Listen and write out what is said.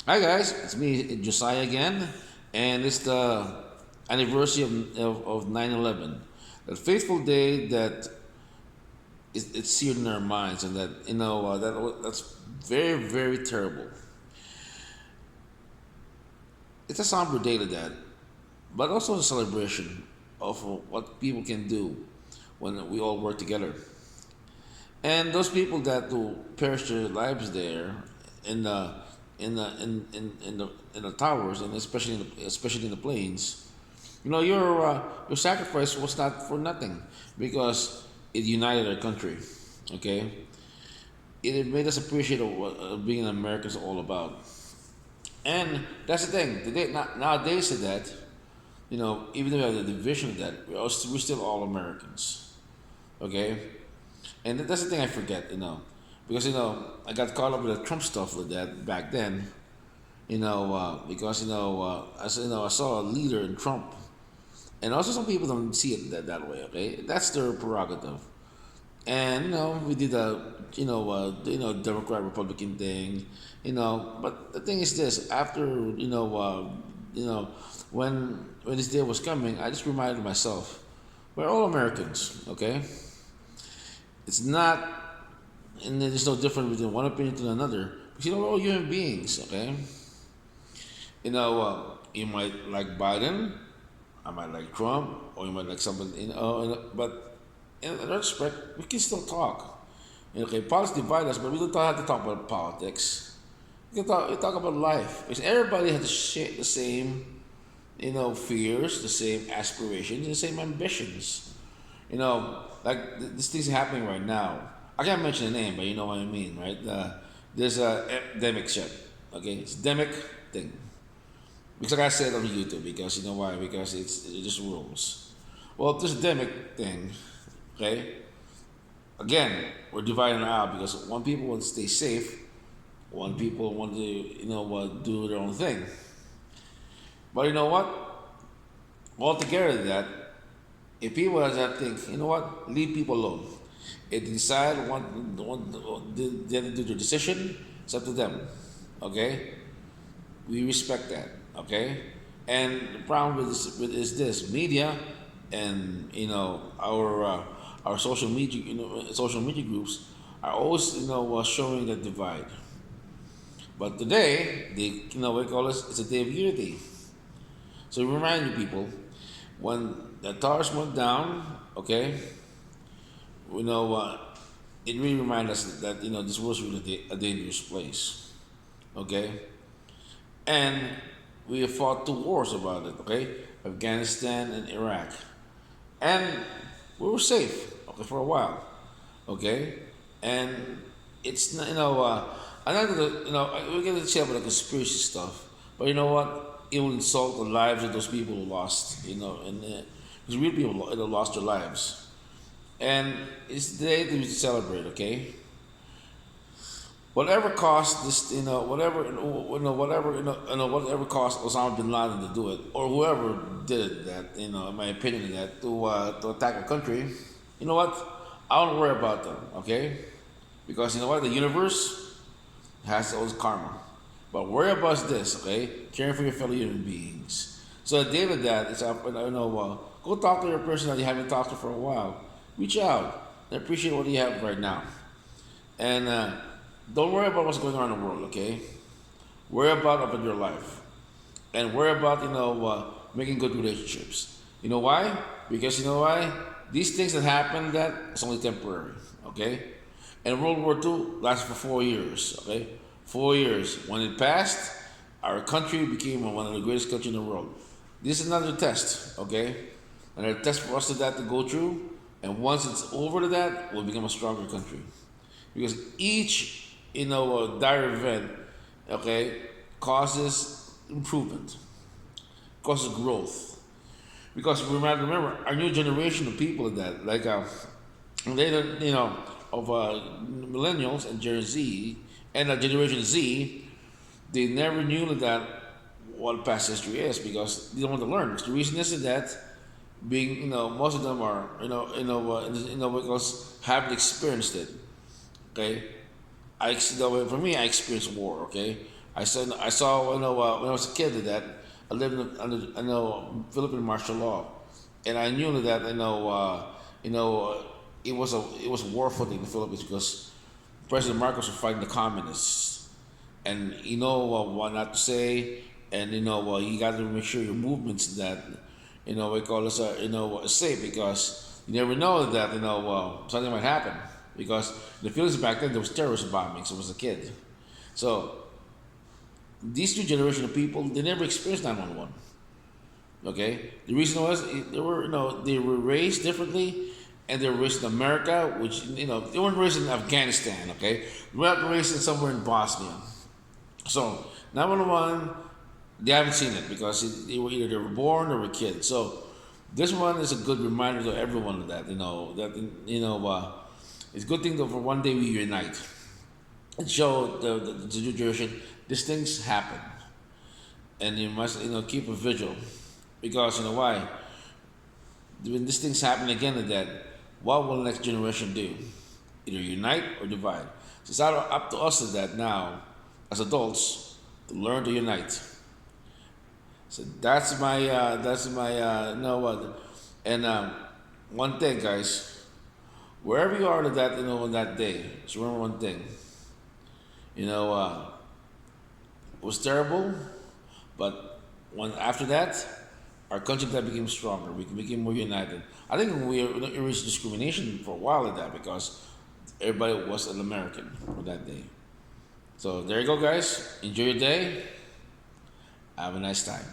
Hi guys, it's me Josiah again, and it's the anniversary of 9/11, that fateful day that it's seared in our minds, and that that's very terrible. It's a somber day to that, but also a celebration of what people can do when we all work together. And those people that will perish their lives there in the in the towers, and especially in the planes, your sacrifice was not for nothing, because it united our country. Okay, it made us appreciate what being an American is all about. And that's the thing. Today, nowadays, to that, even though we have the division of that, we're still all Americans. Okay, and that's the thing I forget. Because I got caught up with the Trump stuff with that back then. Because I saw a leader in Trump, and also some people don't see it that way. Okay, that's their prerogative. And we did Democrat Republican thing. But the thing is this: after when this day was coming, I just reminded myself, we're all Americans. Okay, it's not, and there's no difference between one opinion to another. Because we're all human beings. Okay, you might like Biden, I might like Trump, or you might like somebody. But in retrospect, we can still talk. Okay, politics divide us, but we don't have to talk about politics. We talk about life, because everybody has the same, fears, the same aspirations, the same ambitions. These things happening right now. I can't mention the name, but you know what I mean, right? There's a epidemic shit. Okay, it's demic thing. Because like I said on YouTube, because you know why? Because it just rules. Well, this demic thing, okay? Again, we're dividing out because one people want to stay safe, one people want to, do their own thing. But you know what? Altogether, that if people has that think, you know what? Leave people alone. If they decide they have to do their decision, it's up to them. Okay? We respect that. Okay? And the problem is this: media and our social media groups are always showing that divide. But today, we call it's a day of unity. So we remind you people, when the towers went down, okay, you know uh, it really reminded us that this was really a dangerous place. Okay, and we have fought two wars about it. Okay, Afghanistan and Iraq, and we were safe. Okay, for a while. Okay, and it's not, I'm not gonna, we're gonna say about the conspiracy stuff, but you know what? It will insult the lives of those people who lost, and because real people lost their lives, and it's the day that we celebrate. Okay, whatever cost this, whatever cost Osama bin Laden to do it, or whoever did that, in my opinion, that to attack a country, you know what? I don't worry about them, okay? Because you know what? The universe has its own karma. But worry about this, okay? Caring for your fellow human beings. So at the end of that, it's up. Go talk to your person that you haven't talked to for a while. Reach out and appreciate what you have right now. And don't worry about what's going on in the world, okay? Worry about your life, and worry about making good relationships. You know why? Because you know why? These things that happen, that it's only temporary, okay? And World War II lasted for 4 years, okay? 4 years. When it passed, our country became one of the greatest countries in the world. This is another test, okay? Another test for us to go through. And once it's over to that, we'll become a stronger country. Because each, dire event, okay, causes improvement, causes growth. Because remember, our new generation of people that, like, later, of millennials and Gen Z and Generation Z, they never knew that what past history is, because they don't want to learn. Because the reason is that being, most of them are, because haven't experienced it. Okay, for me, I experienced war. Okay, I saw when I was a kid that I lived under Philippine martial law, and I knew that it was a war footing in the Philippines because President Marcos was fighting the communists, and you know what not to say, and you got to make sure your movements that we call this safe because you never know that something might happen because in the Philippines back then there was terrorist bombings. I was a kid, so these new generation of people they never experienced 911. Okay, the reason was they were raised differently, and they were raised in America, which they weren't raised in Afghanistan. Okay, they were not raised in somewhere in Bosnia. So 911, they haven't seen it because they were born or were kids. So this one is a good reminder to everyone of that. It's a good thing that for one day we unite and show the new generation these things happen, and you must keep a vigil because why when these things happen again and that what will the next generation do? Either unite or divide. So it's up to us to that now as adults to learn to unite. So that's my no what and one thing guys, wherever you are to that on that day, just remember one thing. You know, it was terrible, but when after that, our country that became stronger. We became more united. I think we erased discrimination for a while at that because everybody was an American for that day. So there you go, guys. Enjoy your day. Have a nice time.